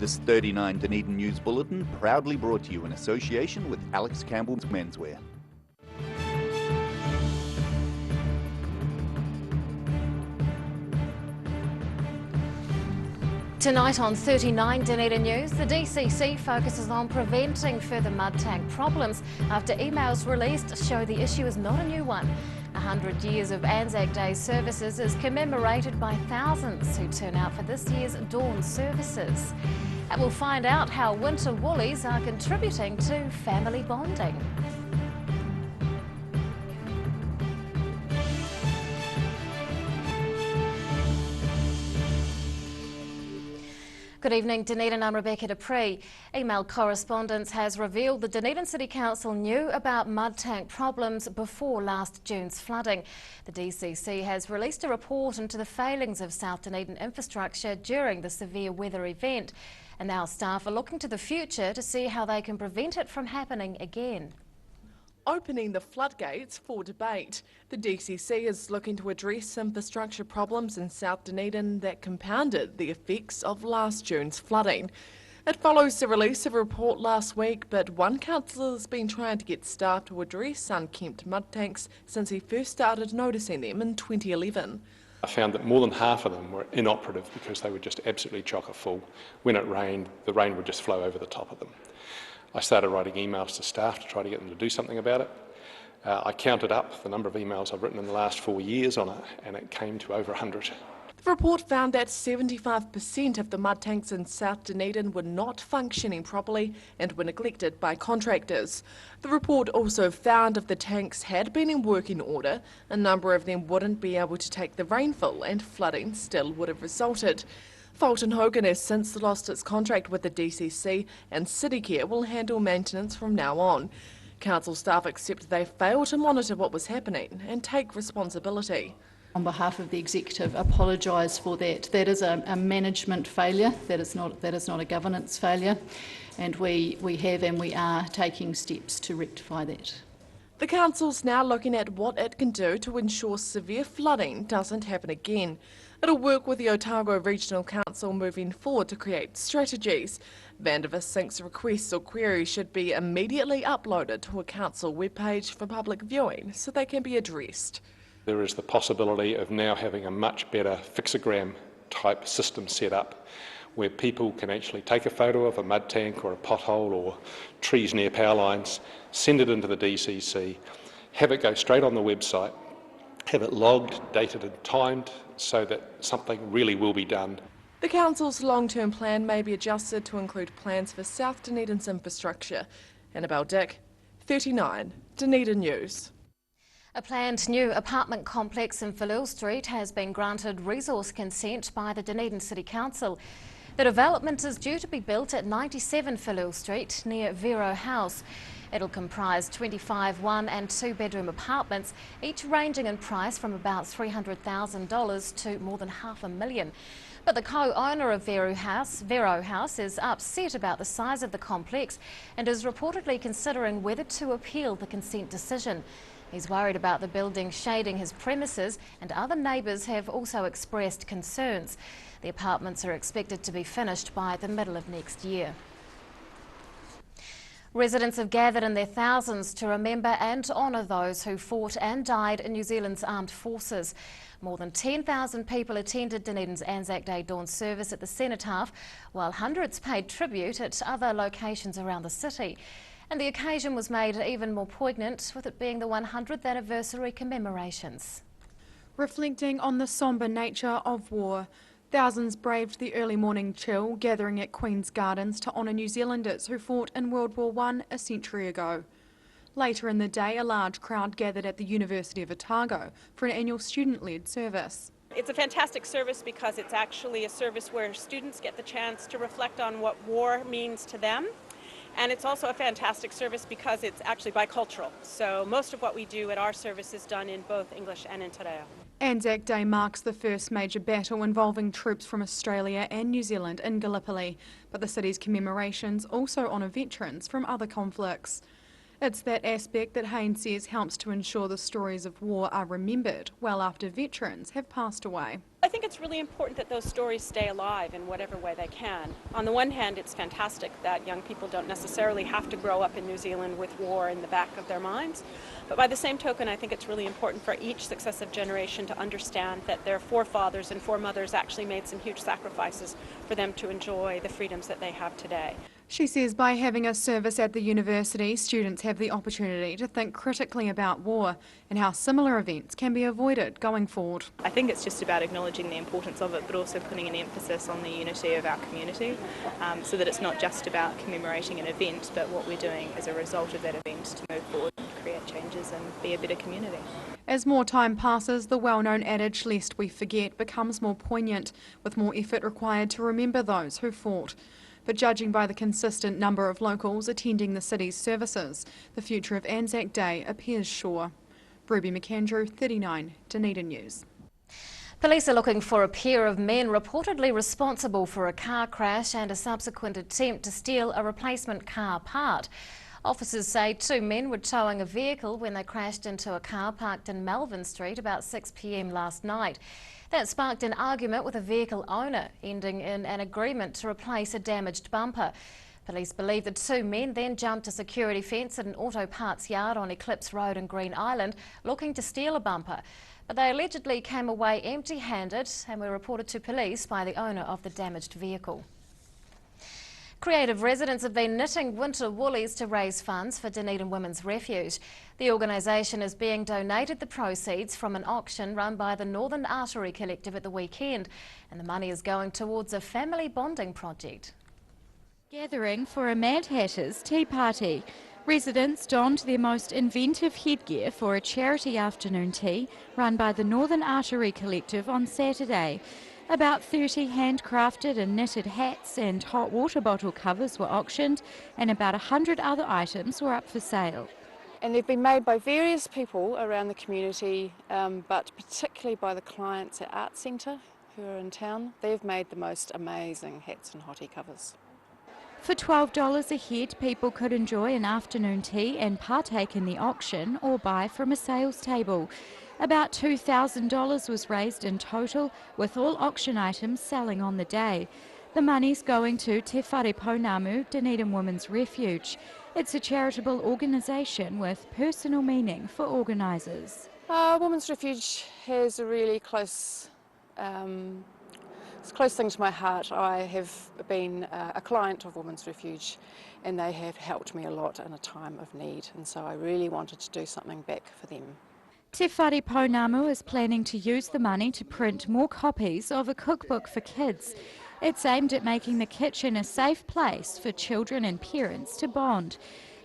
This 39 Dunedin News Bulletin proudly brought to you in association with Alex Campbell's Menswear. Tonight on 39 Dunedin News, the DCC focuses on preventing further mud tank problems after emails released show the issue is not a new one. 100 years of Anzac Day services is commemorated by thousands who turn out for this year's dawn services. And we'll find out how winter woolies are contributing to family bonding. Good evening, Dunedin. I'm Rebecca Dupree. Email correspondence has revealed the Dunedin City Council knew about mud tank problems before last June's flooding. The DCC has released a report into the failings of South Dunedin infrastructure during the severe weather event. And now staff are looking to the future to see how they can prevent it from happening again. Opening the floodgates for debate. The DCC is looking to address infrastructure problems in South Dunedin that compounded the effects of last June's flooding. It follows the release of a report last week, but one councillor has been trying to get staff to address unkempt mud tanks since he first started noticing them in 2011. I found that more than half of them were inoperative because they were just absolutely chocker full. When it rained, the rain would just flow over the top of them. I started writing emails to staff to try to get them to do something about it. I counted up the number of emails I've written in the last 4 years on it, and it came to over 100. The report found that 75% of the mud tanks in South Dunedin were not functioning properly and were neglected by contractors. The report also found if the tanks had been in working order, a number of them wouldn't be able to take the rainfall and flooding still would have resulted. Fulton Hogan has since lost its contract with the DCC and CityCare will handle maintenance from now on. Council staff accept they failed to monitor what was happening and take responsibility. On behalf of the executive, apologise for that. That is a management failure. That is not a governance failure, and we have and we are taking steps to rectify that. The council's now looking at what it can do to ensure severe flooding doesn't happen again. It'll work with the Otago Regional Council moving forward to create strategies. Vandervis thinks requests or queries should be immediately uploaded to a council webpage for public viewing so they can be addressed. There is the possibility of now having a much better fixogram type system set up where people can actually take a photo of a mud tank or a pothole or trees near power lines, send it into the DCC, have it go straight on the website, have it logged, dated and timed so that something really will be done. The Council's long-term plan may be adjusted to include plans for South Dunedin's infrastructure. Annabelle Dick, 39 Dunedin News. A planned new apartment complex in Falil Street has been granted resource consent by the Dunedin City Council. The development is due to be built at 97 Falil Street near Vero House. It'll comprise 25 one- and two-bedroom apartments, each ranging in price from about $300,000 to more than $500,000. But the co-owner of Vero House is upset about the size of the complex and is reportedly considering whether to appeal the consent decision. He's worried about the building shading his premises, and other neighbours have also expressed concerns. The apartments are expected to be finished by the middle of next year. Residents have gathered in their thousands to remember and honour those who fought and died in New Zealand's armed forces. More than 10,000 people attended Dunedin's Anzac Day dawn service at the Cenotaph, while hundreds paid tribute at other locations around the city. And the occasion was made even more poignant with it being the 100th anniversary commemorations. Reflecting on the sombre nature of war, thousands braved the early morning chill, gathering at Queen's Gardens to honour New Zealanders who fought in World War I a century ago. Later in the day, a large crowd gathered at the University of Otago for an annual student-led service. It's a fantastic service because it's actually a service where students get the chance to reflect on what war means to them. And it's also a fantastic service because it's actually bicultural. So most of what we do at our service is done in both English and in Te Reo. Anzac Day marks the first major battle involving troops from Australia and New Zealand in Gallipoli, but the city's commemorations also honour veterans from other conflicts. It's that aspect that Haynes says helps to ensure the stories of war are remembered well after veterans have passed away. I think it's really important that those stories stay alive in whatever way they can. On the one hand, it's fantastic that young people don't necessarily have to grow up in New Zealand with war in the back of their minds. But by the same token, I think it's really important for each successive generation to understand that their forefathers and foremothers actually made some huge sacrifices for them to enjoy the freedoms that they have today. She says by having a service at the university, students have the opportunity to think critically about war and how similar events can be avoided going forward. I think it's just about acknowledging the importance of it, but also putting an emphasis on the unity of our community, so that it's not just about commemorating an event, but what we're doing as a result of that event to move forward and create changes and be a better community. As more time passes, the well-known adage, lest we forget, becomes more poignant, with more effort required to remember those who fought. But judging by the consistent number of locals attending the city's services, the future of Anzac Day appears sure. Ruby McAndrew, 39, Dunedin News. Police are looking for a pair of men reportedly responsible for a car crash and a subsequent attempt to steal a replacement car part. Officers say 2 men were towing a vehicle when they crashed into a car parked in Melvin Street about 6 p.m. last night. That sparked an argument with a vehicle owner, ending in an agreement to replace a damaged bumper. Police believe the 2 men then jumped a security fence at an auto parts yard on Eclipse Road in Green Island, looking to steal a bumper. But they allegedly came away empty-handed and were reported to police by the owner of the damaged vehicle. Creative residents have been knitting winter woolies to raise funds for Dunedin Women's Refuge. The organisation is being donated the proceeds from an auction run by the Northern Artery Collective at the weekend, and the money is going towards a family bonding project. Gathering for a Mad Hatter's tea party. Residents donned their most inventive headgear for a charity afternoon tea run by the Northern Artery Collective on Saturday. About 30 handcrafted and knitted hats and hot water bottle covers were auctioned, and about 100 other items were up for sale. And they've been made by various people around the community, but particularly by the clients at Art Centre who are in town. They've made the most amazing hats and hottie covers. For $12 a head, people could enjoy an afternoon tea and partake in the auction or buy from a sales table. About $2,000 was raised in total, with all auction items selling on the day. The money's going to Te Whare Pounamu, Dunedin Women's Refuge. It's a charitable organisation with personal meaning for organisers. Women's Refuge has a really close thing to my heart. I have been a client of Women's Refuge, and they have helped me a lot in a time of need, and so I really wanted to do something back for them. Te Whare Pounamu is planning to use the money to print more copies of a cookbook for kids. It's aimed at making the kitchen a safe place for children and parents to bond.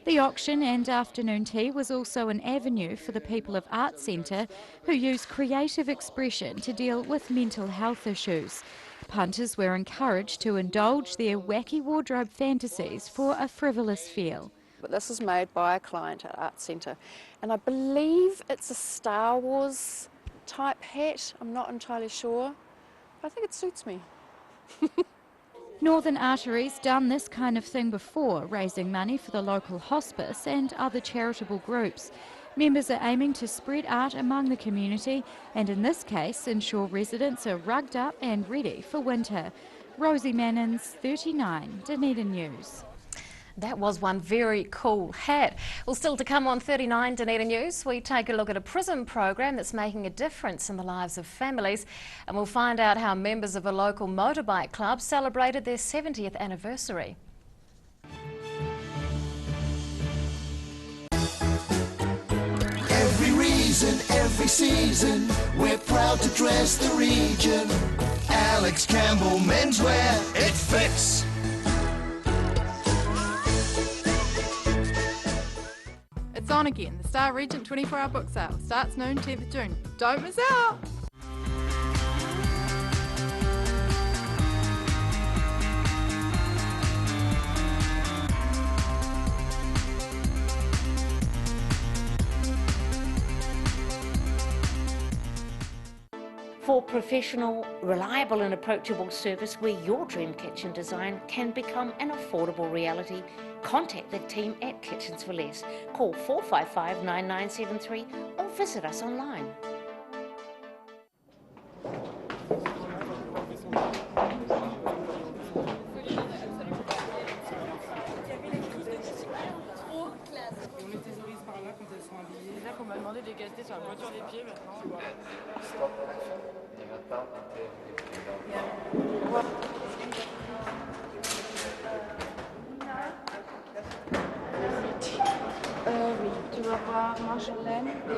The auction and afternoon tea was also an avenue for the people of Art Centre, who use creative expression to deal with mental health issues. Punters were encouraged to indulge their wacky wardrobe fantasies for a frivolous feel. But this is made by a client at Art Centre, and I believe it's a Star Wars type hat. I'm not entirely sure, but I think it suits me. Northern Artery's done this kind of thing before, raising money for the local hospice and other charitable groups. Members are aiming to spread art among the community and in this case ensure residents are rugged up and ready for winter. Rosie Mannins, 39, Dunedin News. That was one very cool hat. Well, still to come on 39 Dunedin News, we take a look at a prison program that's making a difference in the lives of families, and we'll find out how members of a local motorbike club celebrated their 70th anniversary. Every reason, every season, we're proud to dress the region. Alex Campbell Menswear, it fits. It's on again. The Star Regent 24-hour book sale starts noon 10th June. Don't miss out! For For professional, reliable and approachable service where your dream kitchen design can become an affordable reality, contact the team at Kitchens for Less. Call 455 9973 or visit us online. Oui, tu vas voir Marjolaine et le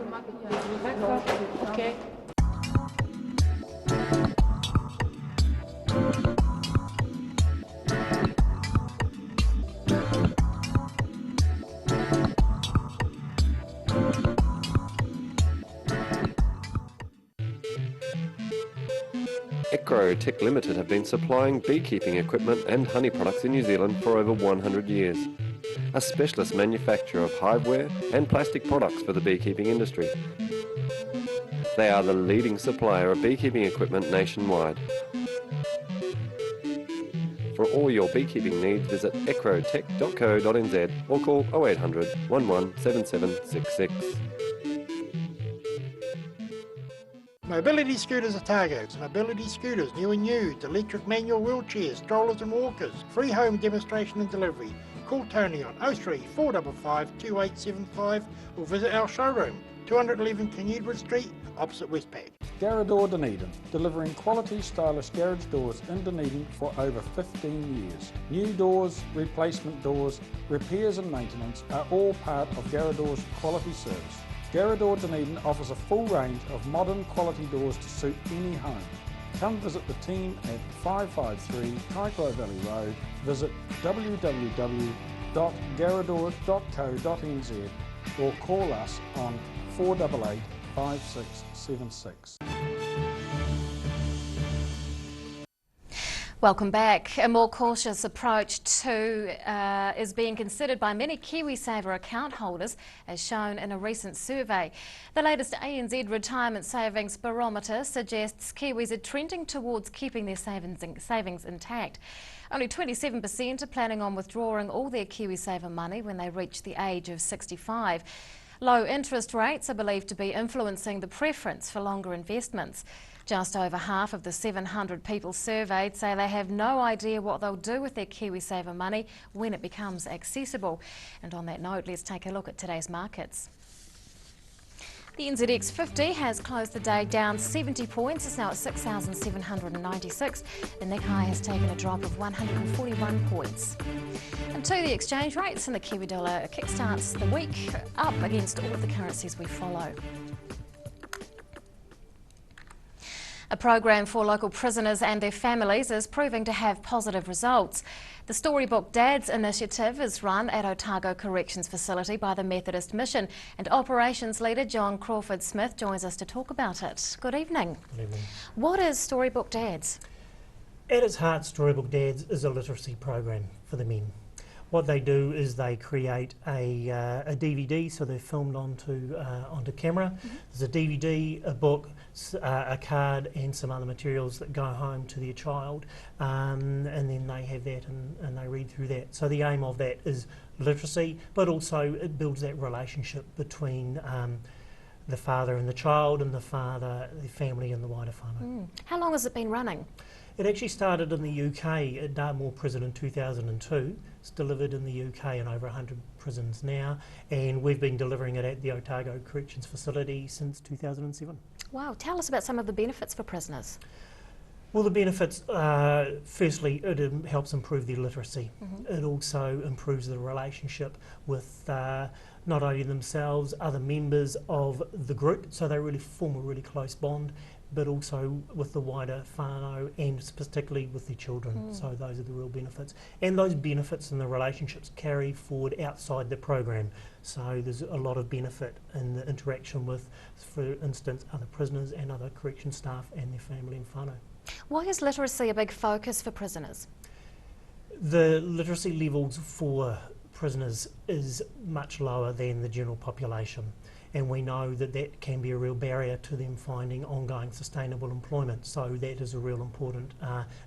maquillage. D'accord, ok. Tech Limited have been supplying beekeeping equipment and honey products in New Zealand for over 100 years. A specialist manufacturer of hiveware and plastic products for the beekeeping industry. They are the leading supplier of beekeeping equipment nationwide. For all your beekeeping needs, visit ecrotech.co.nz or call 0800 11 7766. Mobility scooters Otago. Mobility scooters, new and used, electric manual wheelchairs, strollers and walkers. Free home demonstration and delivery. Call Tony on 03 455 2875 or visit our showroom, 211 King Edward Street, opposite Westpac. Garrador Dunedin, delivering quality stylish garage doors in Dunedin for over 15 years. New doors, replacement doors, repairs and maintenance are all part of Garrador's quality service. Garrador Dunedin offers a full range of modern quality doors to suit any home. Come visit the team at 553 Kaikoai Valley Road. Visit www.garrador.co.nz or call us on 488 5676. Welcome back. A more cautious approach is being considered by many KiwiSaver account holders, as shown in a recent survey. The latest ANZ Retirement Savings Barometer suggests Kiwis are trending towards keeping their savings intact. Only 27% are planning on withdrawing all their KiwiSaver money when they reach the age of 65. Low interest rates are believed to be influencing the preference for longer investments. Just over half of the 700 people surveyed say they have no idea what they'll do with their KiwiSaver money when it becomes accessible. And on that note, let's take a look at today's markets. The NZX 50 has closed the day down 70 points. It's now at 6,796. The Nikkei has taken a drop of 141 points. And to the exchange rates, and the Kiwi dollar kickstarts the week up against all of the currencies we follow. A program for local prisoners and their families is proving to have positive results. The Storybook Dads initiative is run at Otago Corrections Facility by the Methodist Mission, and Operations Leader John Crawford-Smith joins us to talk about it. Good evening. Good evening. What is Storybook Dads? At its heart, Storybook Dads is a literacy program for the men. What they do is they create a DVD, so they're filmed onto camera. There's a DVD, a book, a card and some other materials that go home to their child, and then they have that and they read through that. So the aim of that is literacy, but also it builds that relationship between the father and the child, and the father, the family and the wider whānau. How long has it been running? It actually started in the UK at Dartmoor Prison in 2002. It's delivered in the UK in over 100 prisons now, and we've been delivering it at the Otago Corrections Facility since 2007. Wow, tell us about some of the benefits for prisoners. Well, the benefits, firstly, it helps improve their literacy. It also improves the relationship with not only themselves, other members of the group, so they really form a really close bond, but also with the wider whānau and particularly with their children. So those are the real benefits. And those benefits and the relationships carry forward outside the program. So there's a lot of benefit in the interaction with, for instance, other prisoners and other correction staff and their family and whānau. Why is literacy a big focus for prisoners? The literacy levels for prisoners is much lower than the general population. and we know that that can be a real barrier to them finding ongoing sustainable employment. So that is a real important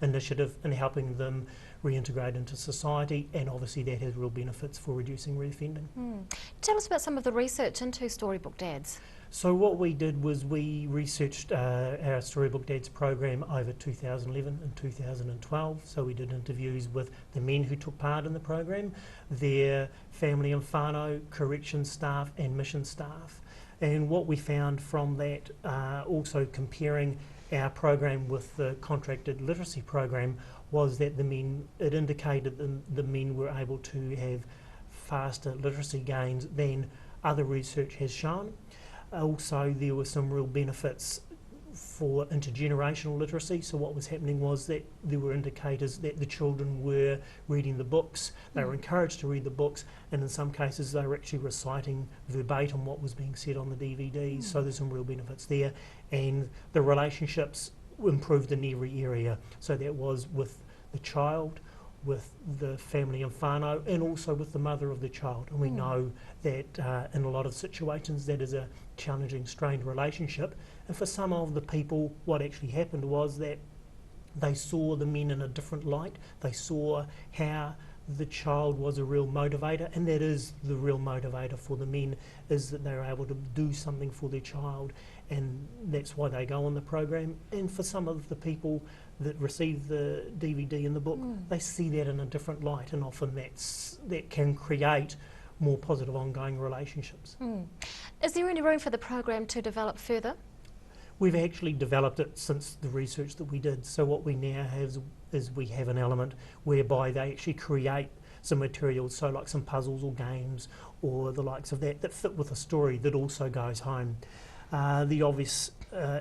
initiative in helping them reintegrate into society, and obviously that has real benefits for reducing reoffending. Tell us about some of the research into storybook dads. So what we did was we researched our Storybook Dads program over 2011 and 2012. So we did interviews with the men who took part in the program, their family and whānau, corrections staff and mission staff. And what we found from that, also comparing our program with the contracted literacy program, was that it indicated the men were able to have faster literacy gains than other research has shown. Also, there were some real benefits for intergenerational literacy. So what was happening was that there were indicators that the children were reading the books, they were encouraged to read the books, and in some cases they were actually reciting verbatim what was being said on the DVDs. So there's some real benefits there, and the relationships improved in every area. So that was with the child, with the family and whānau, and also with the mother of the child. And we know that in a lot of situations that is a challenging, strained relationship. And for some of the people, what actually happened was that they saw the men in a different light. They saw how the child was a real motivator, and that is the real motivator for the men, is that they're able to do something for their child, and that's why they go on the program. And for some of the people that receive the DVD and the book, they see that in a different light, and often that can create more positive ongoing relationships. Is there any room for the program to develop further? We've actually developed it since the research that we did. So what we now have is we have an element whereby they actually create some materials, so like some puzzles or games or the likes of that fit with a story that also goes home. The obvious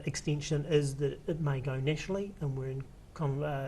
extension is that it may go nationally, and we're in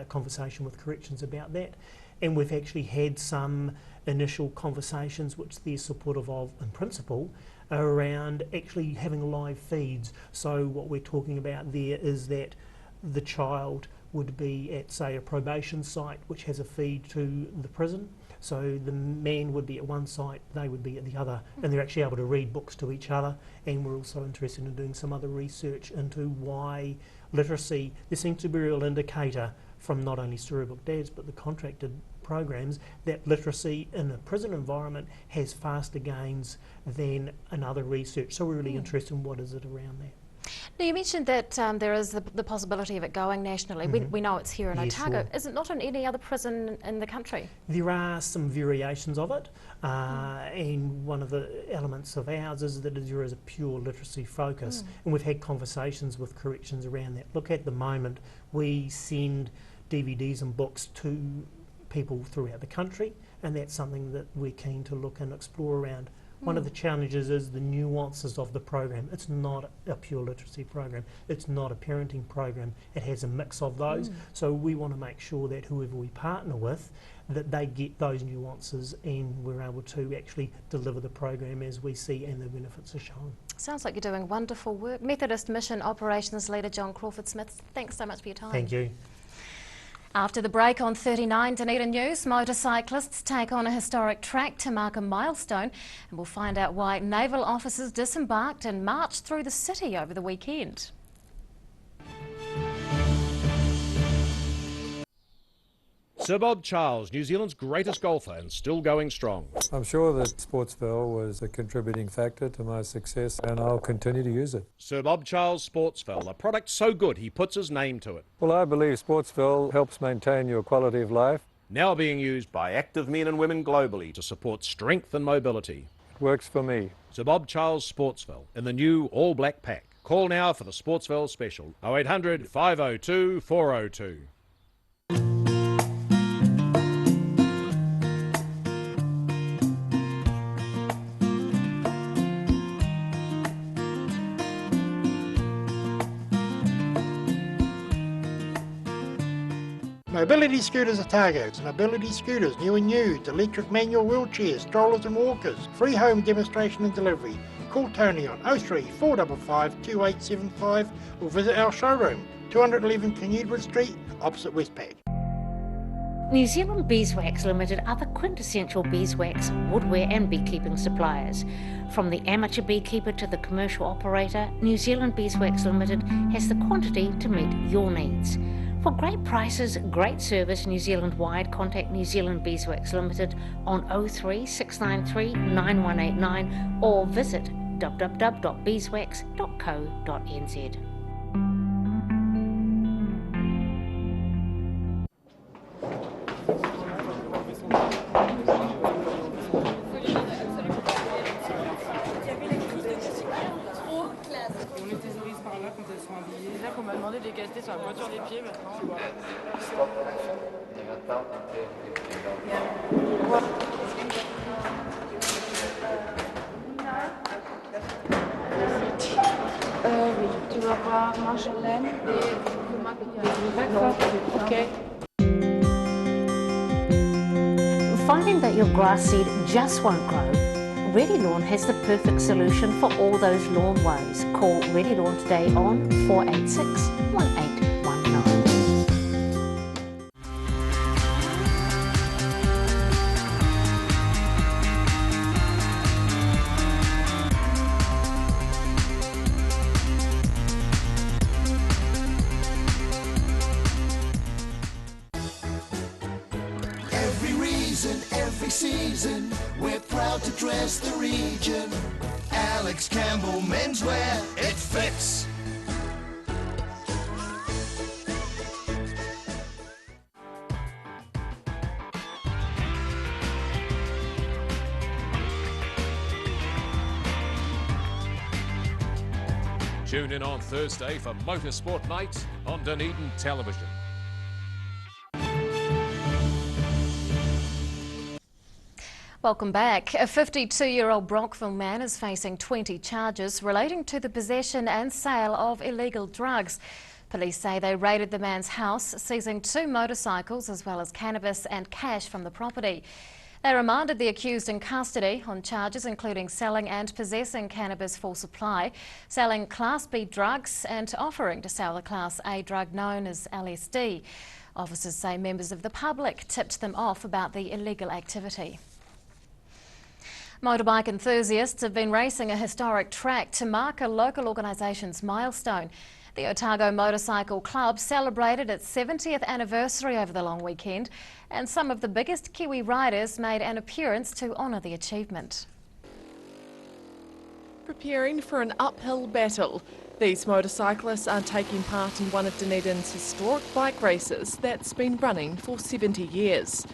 conversation with corrections about that. And we've actually had some initial conversations, which they're supportive of in principle, around actually having live feeds. So what we're talking about there is that the child would be at, say, a probation site which has a feed to the prison. So the man would be at one site, they would be at the other, and they're actually able to read books to each other. And we're also interested in doing some other research into why literacy, there seems to be a real indicator from not only Storybook Dads but the contracted programs that literacy in a prison environment has faster gains than another research. So we're really interested in what is it around that. Now, you mentioned that there is the possibility of it going nationally. We know it's here in Otago. Sure. Is it not in any other prison in the country? There are some variations of it, and one of the elements of ours is that there is a pure literacy focus, and we've had conversations with corrections around that. Look, at the moment we send DVDs and books to people throughout the country, and that's something that we're keen to look and explore around. One of the challenges is the nuances of the program. It's not a pure literacy program. It's not a parenting program. It has a mix of those. So we want to make sure that whoever we partner with, that they get those nuances, and we're able to actually deliver the program as we see and the benefits are shown. Sounds like you're doing wonderful work. Methodist Mission Operations Leader John Crawford-Smith, thanks so much for your time. Thank you. After the break on 39 Dunedin News, motorcyclists take on a historic track to mark a milestone, and we'll find out why naval officers disembarked and marched through the city over the weekend. Sir Bob Charles, New Zealand's greatest golfer and still going strong. I'm sure that Sportsville was a contributing factor to my success, and I'll continue to use it. Sir Bob Charles Sportsville, a product so good he puts his name to it. Well, I believe Sportsville helps maintain your quality of life. Now being used by active men and women globally to support strength and mobility. It works for me. Sir Bob Charles Sportsville in the new all-black pack. Call now for the Sportsville special, 0800 502 402. Mobility Scooters Otago. Mobility scooters, new and used, electric manual wheelchairs, strollers and walkers. Free home demonstration and delivery. Call Tony on 03 455 2875 or visit our showroom, 211 Canudwood Street, opposite Westpac. New Zealand Beeswax Limited are the quintessential beeswax, woodware and beekeeping suppliers. From the amateur beekeeper to the commercial operator, New Zealand Beeswax Limited has the quantity to meet your needs. For great prices, great service New Zealand-wide, contact New Zealand Beeswax Limited on 03 693 9189 or visit www.beeswax.co.nz. C'est-à-dire qu'on m'a demandé de les caster sur la pointure des pieds maintenant. Oui, tu vas voir manche laine et le maquillage. D'accord, ok. Finding that your grass seed just won't grow? Ready Lawn has the perfect solution for all those lawn woes. Call Ready Lawn today on 486 1819. Every reason, every season, we're proud to dress the region. Alex Campbell Menswear, it fits. Tune in on Thursday for Motorsport Night on Dunedin Television. Welcome back. A 52-year-old Brockville man is facing 20 charges relating to the possession and sale of illegal drugs. Police say they raided the man's house, seizing 2 motorcycles as well as cannabis and cash from the property. They remanded the accused in custody on charges including selling and possessing cannabis for supply, selling Class B drugs and offering to sell the Class A drug known as LSD. Officers say members of the public tipped them off about the illegal activity. Motorbike enthusiasts have been racing a historic track to mark a local organisation's milestone. The Otago Motorcycle Club celebrated its 70th anniversary over the long weekend, and some of the biggest Kiwi riders made an appearance to honour the achievement. Preparing for an uphill battle, these motorcyclists are taking part in one of Dunedin's historic bike races that's been running for 70 years.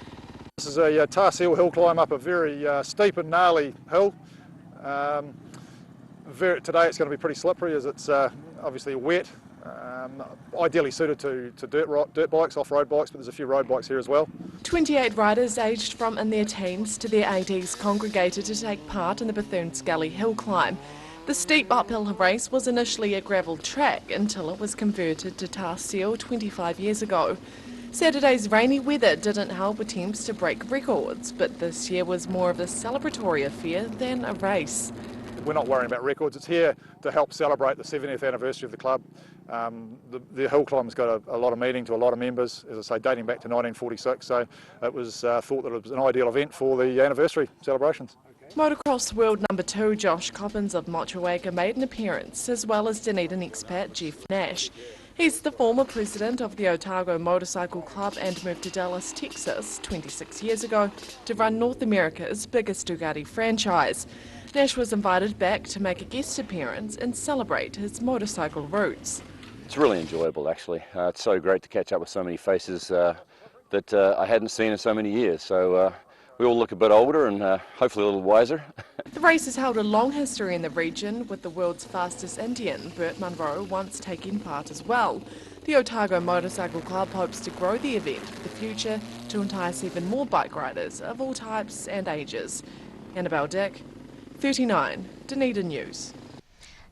This is a Tarsiel hill climb up a very steep and gnarly hill. Today it's going to be pretty slippery as it's obviously wet, ideally suited to dirt bikes, off-road bikes, but there's a few road bikes here as well. 28 riders aged from in their teens to their 80s congregated to take part in the Bethune Scully hill climb. The steep uphill race was initially a gravel track until it was converted to Tarsiel 25 years ago. Saturday's rainy weather didn't help attempts to break records, but this year was more of a celebratory affair than a race. We're not worrying about records. It's here to help celebrate the 70th anniversary of the club. The hill climb's got a lot of meaning to a lot of members, as I say, dating back to 1946, so it was thought that it was an ideal event for the anniversary celebrations. Motocross world number 2 Josh Coppins of Motueka made an appearance, as well as Dunedin expat Jeff Nash. He's the former president of the Otago Motorcycle Club and moved to Dallas, Texas 26 years ago to run North America's biggest Ducati franchise. Nash was invited back to make a guest appearance and celebrate his motorcycle roots. It's really enjoyable actually. It's so great to catch up with so many faces that I hadn't seen in so many years. So we all look a bit older and hopefully a little wiser. The race has held a long history in the region, with the world's fastest Indian, Burt Munro, once taking part as well. The Otago Motorcycle Club hopes to grow the event for the future to entice even more bike riders of all types and ages. Annabelle Dick, 39, Dunedin News.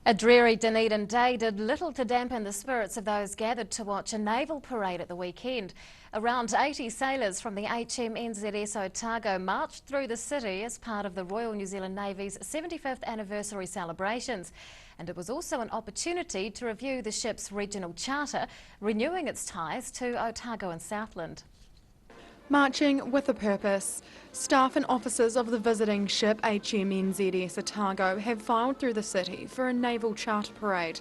A dreary Dunedin day did little to dampen the spirits of those gathered to watch a naval parade at the weekend. Around 80 sailors from the HMNZS Otago marched through the city as part of the Royal New Zealand Navy's 75th anniversary celebrations. And it was also an opportunity to review the ship's regional charter, renewing its ties to Otago and Southland. Marching with a purpose. Staff and officers of the visiting ship MENSWEAR Otago have filed through the city for a naval charter parade.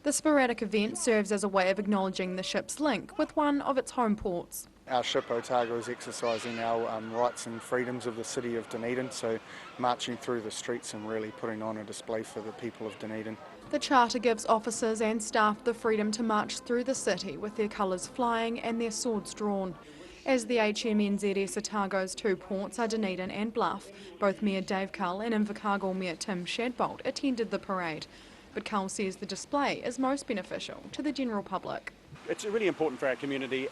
The sporadic event serves as a way of acknowledging the ship's link with one of its home ports. Our ship Otago is exercising our rights and freedoms of the city of Dunedin, so marching through the streets and really putting on a display for the people of Dunedin. The charter gives officers and staff the freedom to march through the city with their colours flying and their swords drawn. As the MENSWEAR Otago's two ports are Dunedin and Bluff, both Mayor Dave Cull and Invercargill Mayor Tim Shadbolt attended the parade. But Cull says the display is most beneficial to the general public. It's really important for our community.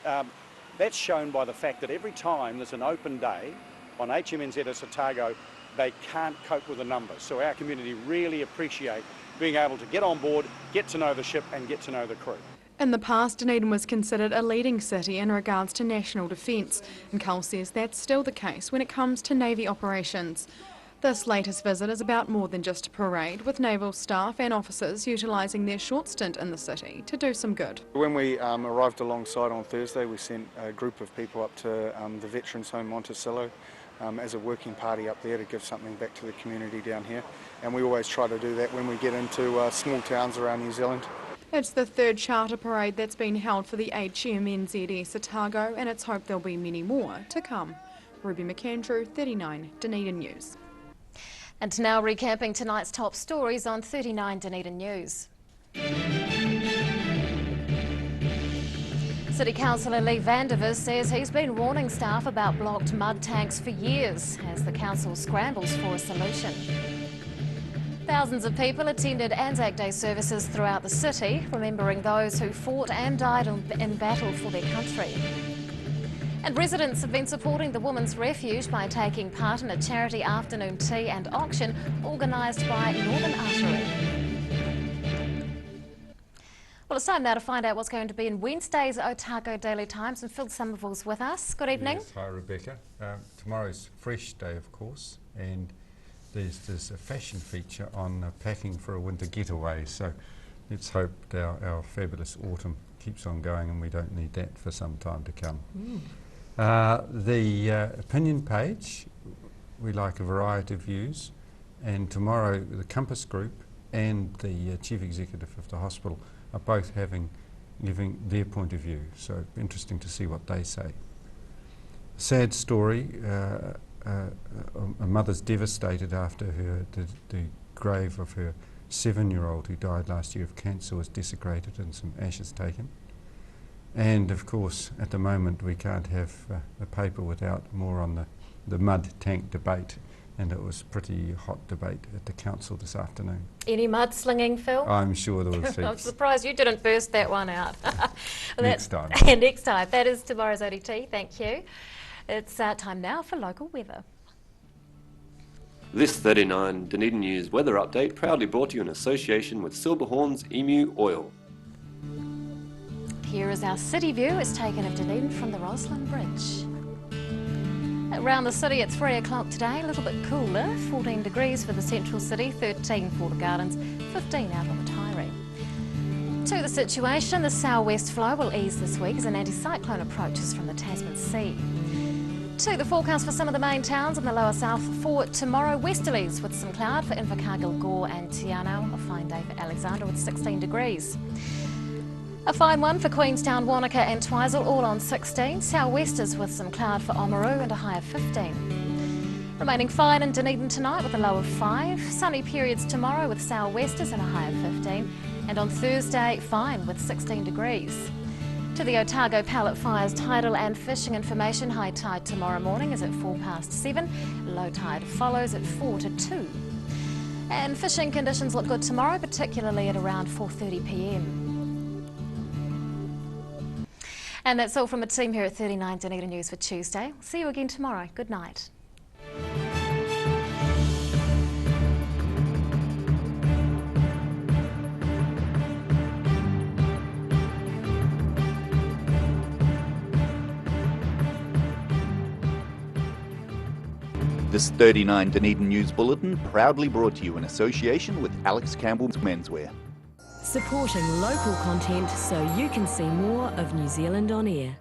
That's shown by the fact that every time there's an open day on MENSWEAR Otago, they can't cope with the numbers. So our community really appreciate being able to get on board, get to know the ship and get to know the crew. In the past, Dunedin was considered a leading city in regards to national defence, and Cull says that's still the case when it comes to Navy operations. This latest visit is about more than just a parade, with naval staff and officers utilising their short stint in the city to do some good. When we arrived alongside on Thursday, we sent a group of people up to the Veterans Home Monticello as a working party up there to give something back to the community down here. And we always try to do that when we get into small towns around New Zealand. It's the third charter parade that's been held for the MENSWEAR Otago, and it's hoped there'll be many more to come. Ruby McAndrew, 39 Dunedin News. And now recapping tonight's top stories on 39 Dunedin News. City Councillor Lee Vandervis says he's been warning staff about blocked mud tanks for years as the council scrambles for a solution. Thousands of people attended Anzac Day services throughout the city, remembering those who fought and died in battle for their country. And residents have been supporting the Women's Refuge by taking part in a charity afternoon tea and auction organised by Northern Artery. Well, it's time now to find out what's going to be in Wednesday's Otago Daily Times, and Phil Somerville's with us. Good evening. Yes, hi Rebecca. Tomorrow's Fresh Day, of course, and there's a fashion feature on packing for a winter getaway, so let's hope our fabulous autumn keeps on going and we don't need that for some time to come. The opinion page, we like a variety of views, and tomorrow the Compass Group and the Chief Executive of the hospital are both giving their point of view, so interesting to see what they say. Sad story, a mother's devastated after the grave of her 7-year-old who died last year of cancer was desecrated and some ashes taken. And of course, at the moment, we can't have a paper without more on the mud tank debate, and it was a pretty hot debate at the council this afternoon. Any mudslinging, Phil? I'm sure there was. I'm surprised you didn't burst that one out. Well, next time. Next time. That is tomorrow's ODT. Thank you. It's time now for local weather. This 39 Dunedin News weather update proudly brought to you in association with Silverhorn's Emu Oil. Here is our city view. It's taken of Dunedin from the Roslyn Bridge. Around the city, it's 3 o'clock today, a little bit cooler, 14 degrees for the central city, 13 for the gardens, 15 out on the Tyree. To the situation, the southwest flow will ease this week as an anticyclone approaches from the Tasman Sea. To the forecast for some of the main towns in the lower south for tomorrow, westerlies with some cloud for Invercargill, Gore and Tianau, a fine day for Alexandra with 16 degrees. A fine one for Queenstown, Wanaka and Twizel, all on 16. Southwesters with some cloud for Oamaru and a high of 15. Remaining fine in Dunedin tonight with a low of 5. Sunny periods tomorrow with southwesters and a high of 15. And on Thursday, fine with 16 degrees. To the Otago Pallet Fires tidal and fishing information, high tide tomorrow morning is at 7:04. Low tide follows at 4 to 2. And fishing conditions look good tomorrow, particularly at around 4:30 p.m. And that's all from the team here at 39 Dunedin News for Tuesday. See you again tomorrow. Good night. This 39 Dunedin News Bulletin proudly brought to you in association with Alex Campbell's Menswear. Supporting local content so you can see more of New Zealand on air.